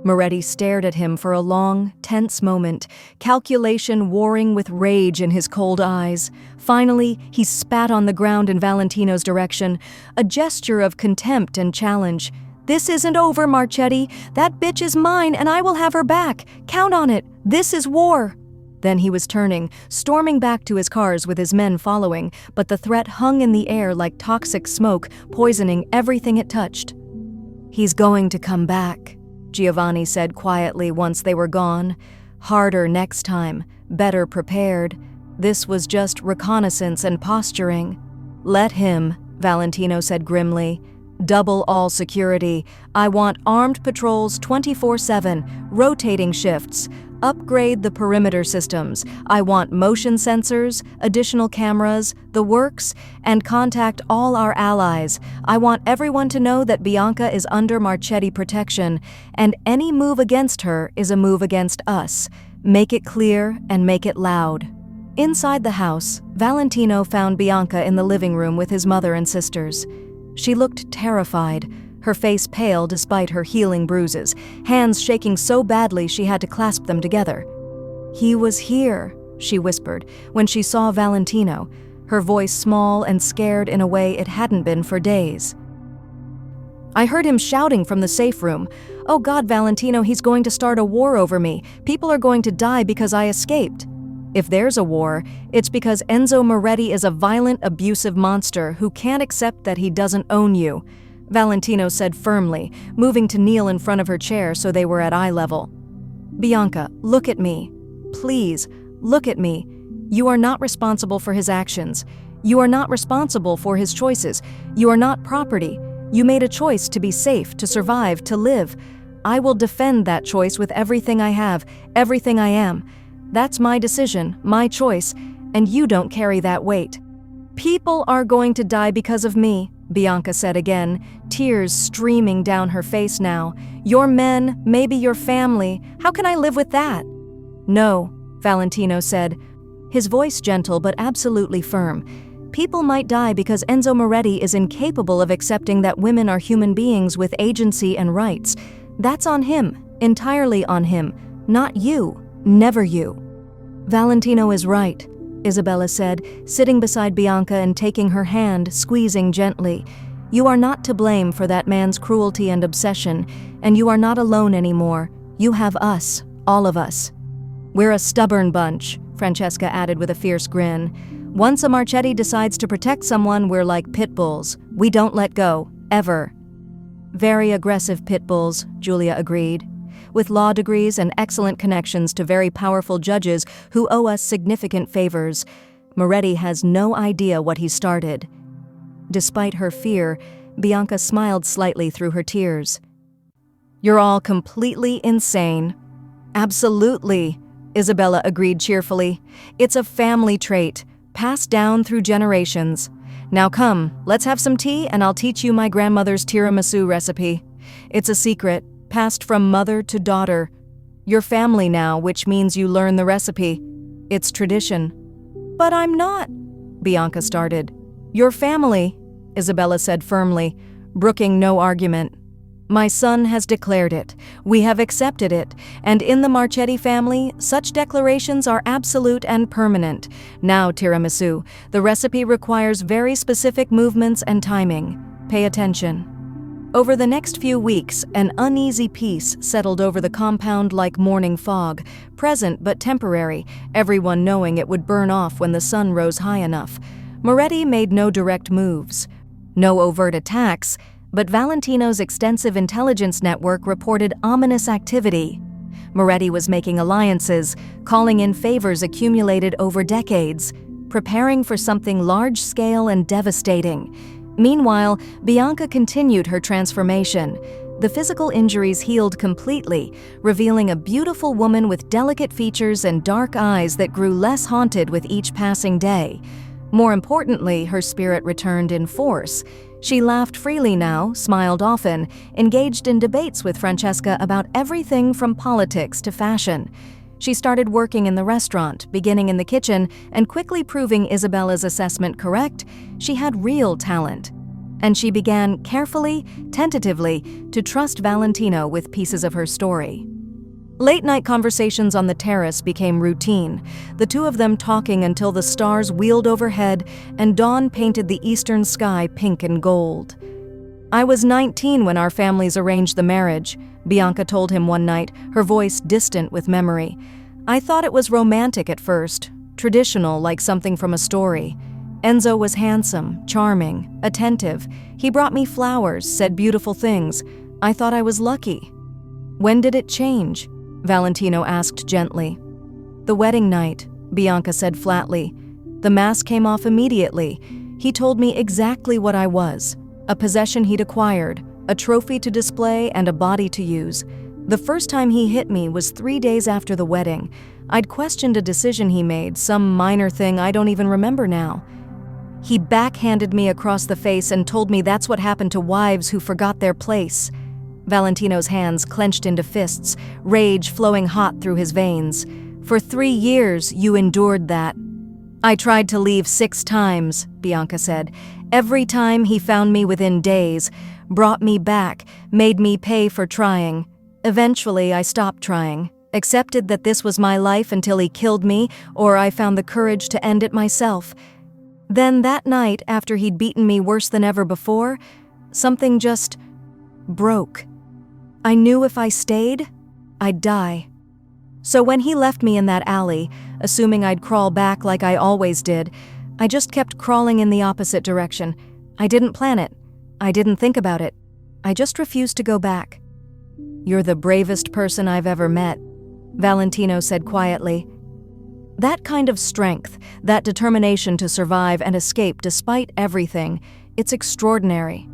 Moretti stared at him for a long, tense moment, calculation warring with rage in his cold eyes. Finally, he spat on the ground in Valentino's direction, a gesture of contempt and challenge. "This isn't over, Marchetti. That bitch is mine and I will have her back. Count on it. This is war." Then he was turning, storming back to his cars with his men following, but the threat hung in the air like toxic smoke, poisoning everything it touched. "He's going to come back," Giovanni said quietly once they were gone. "Harder next time, better prepared. This was just reconnaissance and posturing." "Let him," Valentino said grimly. "Double all security. I want armed patrols 24/7, rotating shifts. Upgrade the perimeter systems. I want motion sensors, additional cameras, the works, and contact all our allies. I want everyone to know that Bianca is under Marchetti protection, and any move against her is a move against us. Make it clear and make it loud." Inside the house, Valentino found Bianca in the living room with his mother and sisters. She looked terrified, her face pale despite her healing bruises, hands shaking so badly she had to clasp them together. "He was here," she whispered, when she saw Valentino, her voice small and scared in a way it hadn't been for days. "I heard him shouting from the safe room. Oh God, Valentino, he's going to start a war over me. People are going to die because I escaped." "If there's a war, it's because Enzo Moretti is a violent, abusive monster who can't accept that he doesn't own you," Valentino said firmly, moving to kneel in front of her chair so they were at eye level. "Bianca, look at me. Please, look at me. You are not responsible for his actions. You are not responsible for his choices. You are not property. You made a choice to be safe, to survive, to live. I will defend that choice with everything I have, everything I am. That's my decision, my choice, and you don't carry that weight." "People are going to die because of me," Bianca said again, tears streaming down her face now. "Your men, maybe your family. How can I live with that?" "No," Valentino said, his voice gentle but absolutely firm. "People might die because Enzo Moretti is incapable of accepting that women are human beings with agency and rights. That's on him, entirely on him, not you, never you." "Valentino is right," Isabella said, sitting beside Bianca and taking her hand, squeezing gently. "You are not to blame for that man's cruelty and obsession, and you are not alone anymore. You have us, all of us." "We're a stubborn bunch," Francesca added with a fierce grin. "Once a Marchetti decides to protect someone, we're like pit bulls. We don't let go, ever." "Very aggressive pit bulls," Julia agreed. "With law degrees and excellent connections to very powerful judges who owe us significant favors. Moretti has no idea what he started." Despite her fear, Bianca smiled slightly through her tears. "You're all completely insane." "Absolutely," Isabella agreed cheerfully. "It's a family trait, passed down through generations. Now come, let's have some tea and I'll teach you my grandmother's tiramisu recipe. It's a secret, passed from mother to daughter. You're family now, which means you learn the recipe. It's tradition." "But I'm not," Bianca started. "You're family," Isabella said firmly, brooking no argument. "My son has declared it. We have accepted it. And in the Marchetti family, such declarations are absolute and permanent. Now, tiramisu, the recipe requires very specific movements and timing. Pay attention." Over the next few weeks, an uneasy peace settled over the compound like morning fog, present but temporary, everyone knowing it would burn off when the sun rose high enough. Moretti made no direct moves. No overt attacks, but Valentino's extensive intelligence network reported ominous activity. Moretti was making alliances, calling in favors accumulated over decades, preparing for something large-scale and devastating. Meanwhile, Bianca continued her transformation. The physical injuries healed completely, revealing a beautiful woman with delicate features and dark eyes that grew less haunted with each passing day. More importantly, her spirit returned in force. She laughed freely now, smiled often, engaged in debates with Francesca about everything from politics to fashion. She started working in the restaurant, beginning in the kitchen, and quickly proving Isabella's assessment correct. She had real talent. And she began, carefully, tentatively, to trust Valentino with pieces of her story. Late-night conversations on the terrace became routine, the two of them talking until the stars wheeled overhead and dawn painted the eastern sky pink and gold. "I was 19 when our families arranged the marriage," Bianca told him one night, her voice distant with memory. "I thought it was romantic at first, traditional like something from a story. Enzo was handsome, charming, attentive. He brought me flowers, said beautiful things. I thought I was lucky." "When did it change?" Valentino asked gently. "The wedding night," Bianca said flatly. "The mask came off immediately. He told me exactly what I was, a possession he'd acquired, a trophy to display and a body to use. The first time he hit me was 3 days after the wedding. I'd questioned a decision he made, some minor thing I don't even remember now. He backhanded me across the face and told me that's what happened to wives who forgot their place." Valentino's hands clenched into fists, rage flowing hot through his veins. "For 3 years, you endured that." "I tried to leave 6 times, Bianca said. "Every time he found me within days, brought me back, made me pay for trying. Eventually, I stopped trying, accepted that this was my life until he killed me, or I found the courage to end it myself. Then that night, after he'd beaten me worse than ever before, something just broke. I knew if I stayed, I'd die. So when he left me in that alley, assuming I'd crawl back like I always did, I just kept crawling in the opposite direction. I didn't plan it. I didn't think about it. I just refused to go back." "You're the bravest person I've ever met," Valentino said quietly. "That kind of strength, that determination to survive and escape despite everything, it's extraordinary."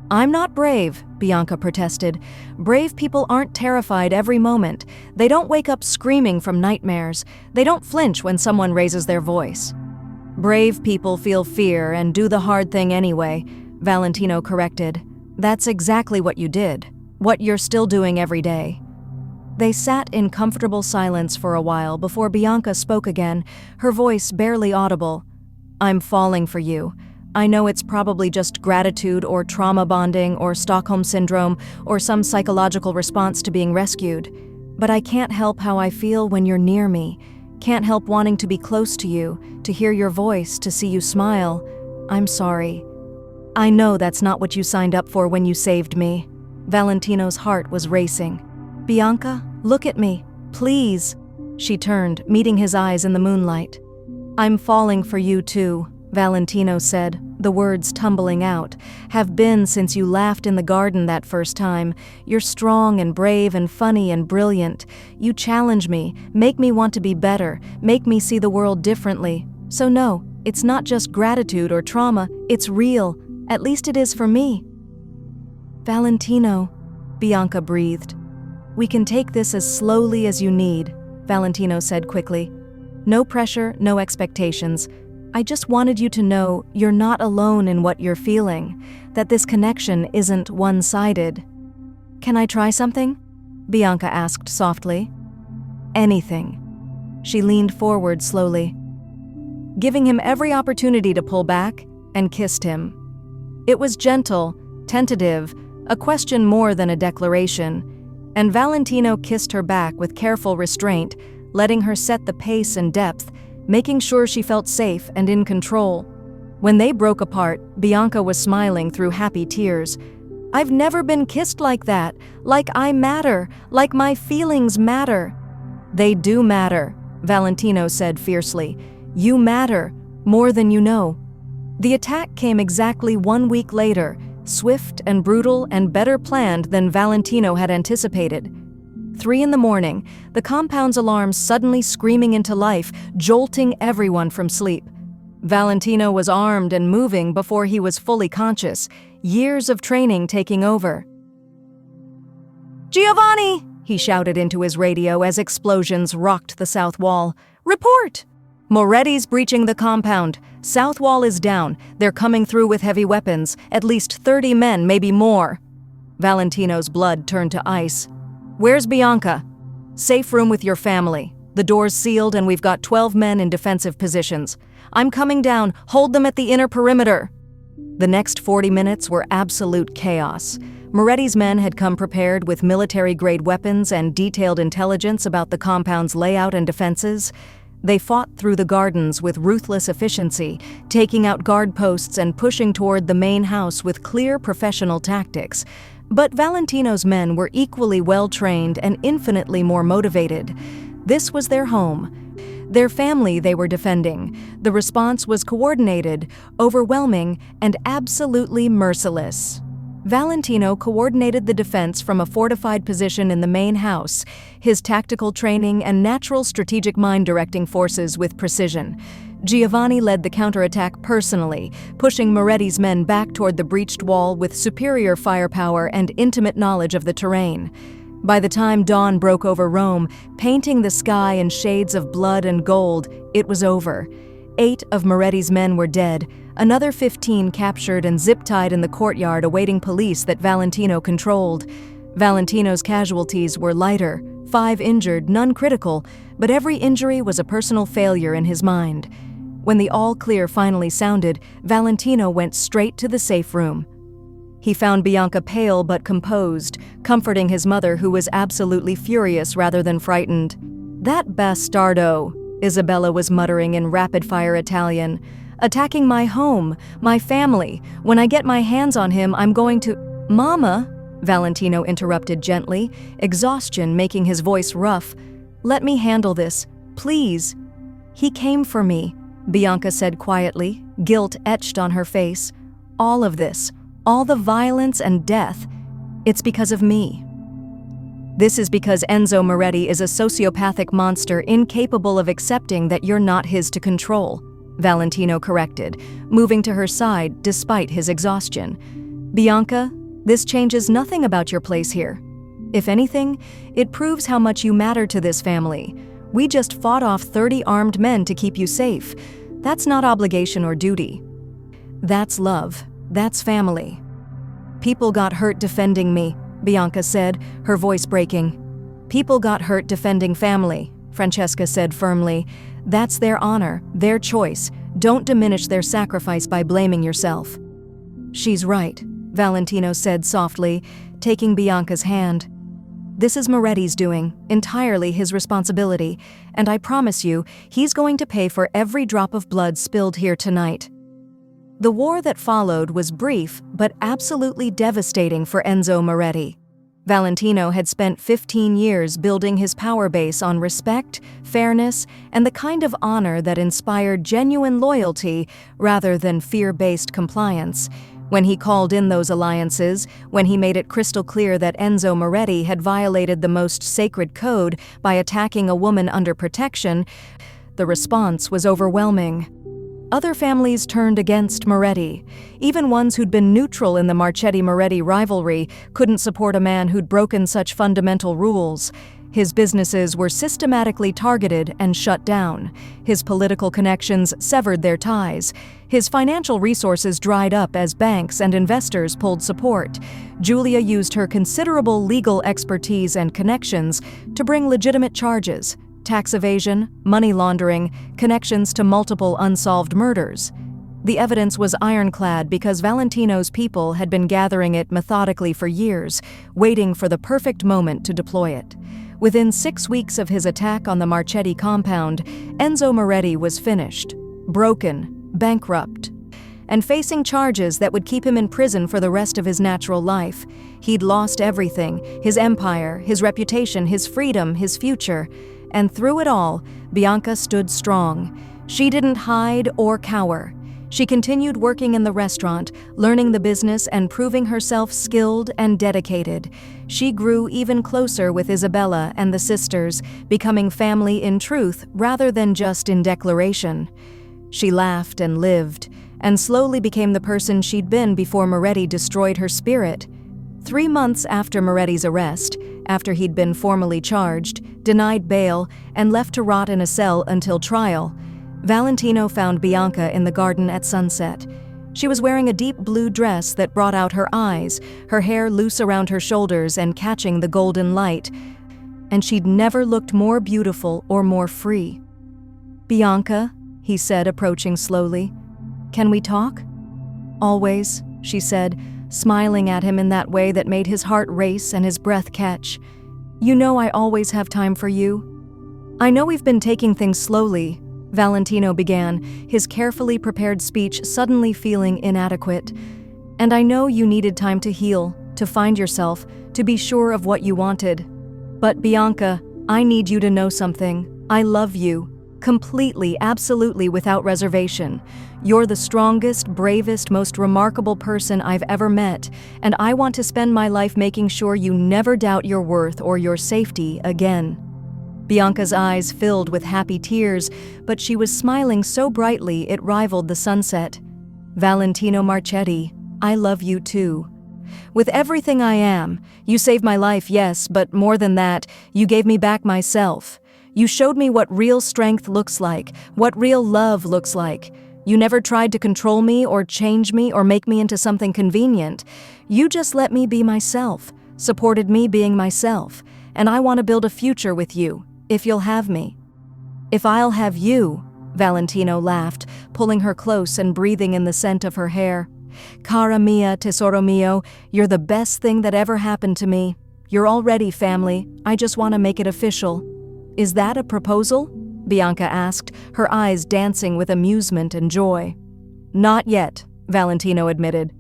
"I'm not brave," Bianca protested. "Brave people aren't terrified every moment. They don't wake up screaming from nightmares. They don't flinch when someone raises their voice." "Brave people feel fear and do the hard thing anyway," Valentino corrected. "That's exactly what you did, what you're still doing every day." They sat in comfortable silence for a while before Bianca spoke again, her voice barely audible. "I'm falling for you. I know it's probably just gratitude or trauma bonding or Stockholm Syndrome or some psychological response to being rescued. But I can't help how I feel when you're near me. Can't help wanting to be close to you, to hear your voice, to see you smile. I'm sorry. I know that's not what you signed up for when you saved me." Valentino's heart was racing. "Bianca, look at me, please." She turned, meeting his eyes in the moonlight. "I'm falling for you too," Valentino said, the words tumbling out. "Have been since you laughed in the garden that first time. You're strong and brave and funny and brilliant. You challenge me, make me want to be better, make me see the world differently. So no, it's not just gratitude or trauma, it's real. At least it is for me." "Valentino," Bianca breathed. "We can take this as slowly as you need," Valentino said quickly. "No pressure, no expectations. I just wanted you to know you're not alone in what you're feeling, that this connection isn't one-sided." "Can I try something?" Bianca asked softly. "Anything." She leaned forward slowly, giving him every opportunity to pull back, and kissed him. It was gentle, tentative, a question more than a declaration, and Valentino kissed her back with careful restraint, letting her set the pace and depth, making sure she felt safe and in control. When they broke apart, Bianca was smiling through happy tears. "I've never been kissed like that, like I matter, like my feelings matter." "They do matter," Valentino said fiercely. "You matter, more than you know." The attack came exactly 1 week later, swift and brutal and better planned than Valentino had anticipated. 3 in the morning, the compound's alarm suddenly screaming into life, jolting everyone from sleep. Valentino was armed and moving before he was fully conscious, years of training taking over. "Giovanni!" he shouted into his radio as explosions rocked the south wall. "Report! Moretti's breaching the compound. South wall is down. They're coming through with heavy weapons. At least 30 men, maybe more." Valentino's blood turned to ice. "Where's Bianca?" "Safe room with your family. The door's sealed and we've got 12 men in defensive positions. I'm coming down. Hold them at the inner perimeter." The next 40 minutes were absolute chaos. Moretti's men had come prepared with military-grade weapons and detailed intelligence about the compound's layout and defenses. They fought through the gardens with ruthless efficiency, taking out guard posts and pushing toward the main house with clear professional tactics. But Valentino's men were equally well-trained and infinitely more motivated. This was their home. Their family they were defending. The response was coordinated, overwhelming, and absolutely merciless. Valentino coordinated the defense from a fortified position in the main house, his tactical training and natural strategic mind directing forces with precision. Giovanni led the counterattack personally, pushing Moretti's men back toward the breached wall with superior firepower and intimate knowledge of the terrain. By the time dawn broke over Rome, painting the sky in shades of blood and gold, it was over. 8 of Moretti's men were dead, another 15 captured and zip-tied in the courtyard awaiting police that Valentino controlled. Valentino's casualties were lighter, 5 injured, none critical, but every injury was a personal failure in his mind. When the all-clear finally sounded, Valentino went straight to the safe room. He found Bianca pale but composed, comforting his mother who was absolutely furious rather than frightened. "That bastardo," Isabella was muttering in rapid-fire Italian. "Attacking my home, my family. When I get my hands on him, I'm going to—" "Mama," Valentino interrupted gently, exhaustion making his voice rough. "Let me handle this, please." "He came for me," Bianca said quietly, guilt etched on her face. "All of this, all the violence and death, it's because of me." "This is because Enzo Moretti is a sociopathic monster incapable of accepting that you're not his to control," Valentino corrected, moving to her side despite his exhaustion. "Bianca, this changes nothing about your place here. If anything, it proves how much you matter to this family. We just fought off 30 armed men to keep you safe. That's not obligation or duty. That's love. That's family." "People got hurt defending me," Bianca said, her voice breaking. "People got hurt defending family," Francesca said firmly. "That's their honor, their choice. Don't diminish their sacrifice by blaming yourself." "She's right," Valentino said softly, taking Bianca's hand. "This is Moretti's doing, entirely his responsibility, and I promise you, he's going to pay for every drop of blood spilled here tonight." The war that followed was brief, but absolutely devastating for Enzo Moretti. Valentino had spent 15 years building his power base on respect, fairness, and the kind of honor that inspired genuine loyalty rather than fear-based compliance. When he called in those alliances, when he made it crystal clear that Enzo Moretti had violated the most sacred code by attacking a woman under protection, the response was overwhelming. Other families turned against Moretti. Even ones who'd been neutral in the Marchetti-Moretti rivalry couldn't support a man who'd broken such fundamental rules. His businesses were systematically targeted and shut down. His political connections severed their ties. His financial resources dried up as banks and investors pulled support. Giulia used her considerable legal expertise and connections to bring legitimate charges: tax evasion, money laundering, connections to multiple unsolved murders. The evidence was ironclad because Valentino's people had been gathering it methodically for years, waiting for the perfect moment to deploy it. Within 6 weeks of his attack on the Marchetti compound, Enzo Moretti was finished, broken, bankrupt, and facing charges that would keep him in prison for the rest of his natural life. He'd lost everything: his empire, his reputation, his freedom, his future. And through it all, Bianca stood strong. She didn't hide or cower. She continued working in the restaurant, learning the business and proving herself skilled and dedicated. She grew even closer with Isabella and the sisters, becoming family in truth rather than just in declaration. She laughed and lived, and slowly became the person she'd been before Moretti destroyed her spirit. 3 months after Moretti's arrest, after he'd been formally charged, denied bail, and left to rot in a cell until trial, Valentino found Bianca in the garden at sunset. She was wearing a deep blue dress that brought out her eyes, her hair loose around her shoulders and catching the golden light, and she'd never looked more beautiful or more free. "Bianca," he said, approaching slowly, "can we talk?" Always, she said, smiling at him in that way that made his heart race and his breath catch. You know I always have time for you. I know we've been taking things slowly, Valentino began, his carefully prepared speech suddenly feeling inadequate. And I know you needed time to heal, to find yourself, to be sure of what you wanted. But Bianca, I need you to know something. I love you. Completely, absolutely, without reservation. You're the strongest, bravest, most remarkable person I've ever met, and I want to spend my life making sure you never doubt your worth or your safety again. Bianca's eyes filled with happy tears, but she was smiling so brightly it rivaled the sunset. Valentino Marchetti, I love you too. With everything I am, you saved my life, yes, but more than that, you gave me back myself. You showed me what real strength looks like, what real love looks like. You never tried to control me or change me or make me into something convenient. You just let me be myself, supported me being myself, and I want to build a future with you, if you'll have me. If I'll have you, Valentino laughed, pulling her close and breathing in the scent of her hair. Cara mia, tesoro mio, you're the best thing that ever happened to me. You're already family. I just want to make it official. Is that a proposal? Bianca asked, her eyes dancing with amusement and joy. Not yet, Valentino admitted.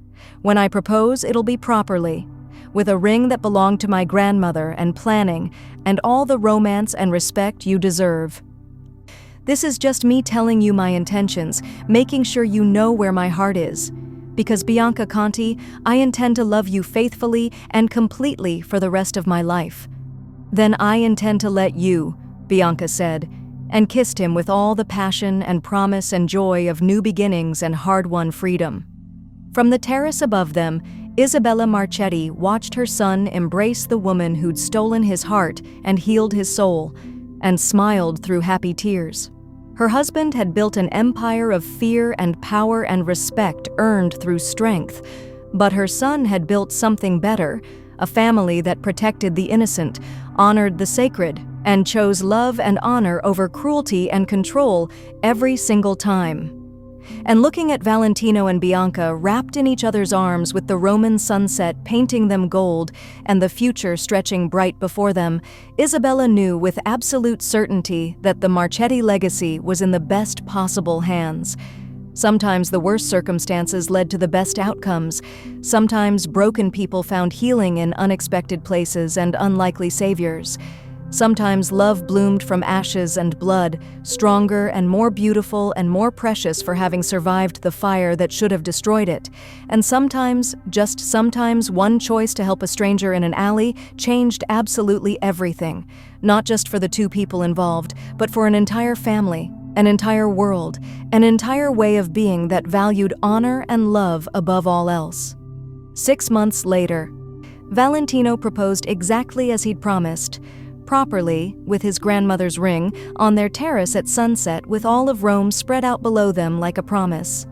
When I propose, it'll be properly, with a ring that belonged to my grandmother and planning, and all the romance and respect you deserve. This is just me telling you my intentions, making sure you know where my heart is. Because Bianca Conti, I intend to love you faithfully and completely for the rest of my life. Then I intend to let you, Bianca said, and kissed him with all the passion and promise and joy of new beginnings and hard-won freedom. From the terrace above them, Isabella Marchetti watched her son embrace the woman who'd stolen his heart and healed his soul, and smiled through happy tears. Her husband had built an empire of fear and power and respect earned through strength, but her son had built something better, a family that protected the innocent, honored the sacred, and chose love and honor over cruelty and control every single time. And looking at Valentino and Bianca wrapped in each other's arms with the Roman sunset painting them gold and the future stretching bright before them, Isabella knew with absolute certainty that the Marchetti legacy was in the best possible hands. Sometimes the worst circumstances led to the best outcomes. Sometimes broken people found healing in unexpected places and unlikely saviors. Sometimes love bloomed from ashes and blood, stronger and more beautiful and more precious for having survived the fire that should have destroyed it. And sometimes, just sometimes, one choice to help a stranger in an alley changed absolutely everything. Not just for the two people involved, but for an entire family, an entire world, an entire way of being that valued honor and love above all else. 6 months later, Valentino proposed exactly as he'd promised, properly, with his grandmother's ring, on their terrace at sunset with all of Rome spread out below them like a promise.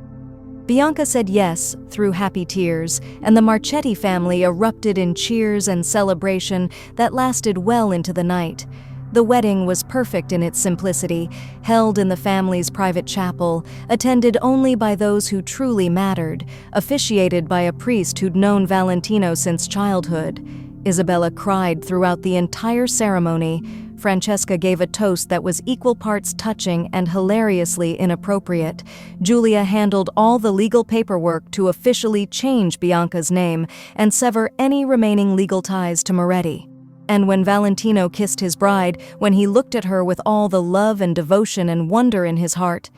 Bianca said yes through happy tears, and the Marchetti family erupted in cheers and celebration that lasted well into the night. The wedding was perfect in its simplicity, held in the family's private chapel, attended only by those who truly mattered, officiated by a priest who'd known Valentino since childhood. Isabella cried throughout the entire ceremony. Francesca gave a toast that was equal parts touching and hilariously inappropriate. Julia handled all the legal paperwork to officially change Bianca's name and sever any remaining legal ties to Moretti. And when Valentino kissed his bride, when he looked at her with all the love and devotion and wonder in his heart,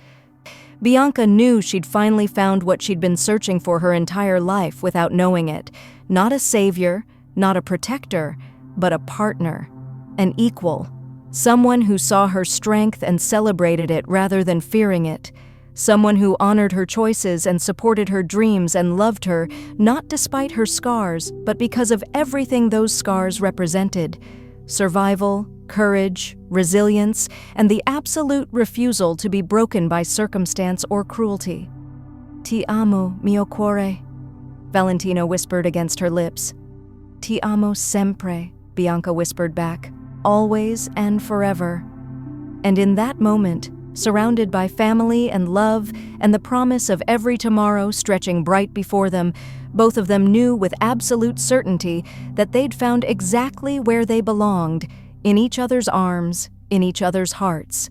Bianca knew she'd finally found what she'd been searching for her entire life without knowing it. Not a savior, not a protector, but a partner, an equal, someone who saw her strength and celebrated it rather than fearing it, someone who honored her choices and supported her dreams and loved her, not despite her scars, but because of everything those scars represented: survival, courage, resilience, and the absolute refusal to be broken by circumstance or cruelty. Ti amo, mio cuore, Valentino whispered against her lips. Ti amo sempre, Bianca whispered back, always and forever. And in that moment, Surrounded by family and love and the promise of every tomorrow stretching bright before them, both of them knew with absolute certainty that they'd found exactly where they belonged, in each other's arms, in each other's hearts.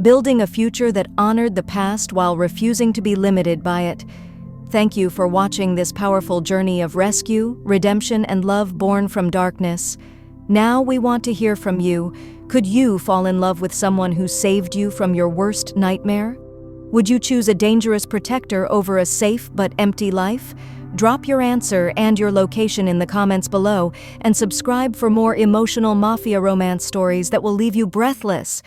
Building a future that honored the past while refusing to be limited by it. Thank you for watching this powerful journey of rescue, redemption, and love born from darkness. Now we want to hear from you. Could you fall in love with someone who saved you from your worst nightmare? Would you choose a dangerous protector over a safe but empty life? Drop your answer and your location in the comments below and subscribe for more emotional Mafia romance stories that will leave you breathless.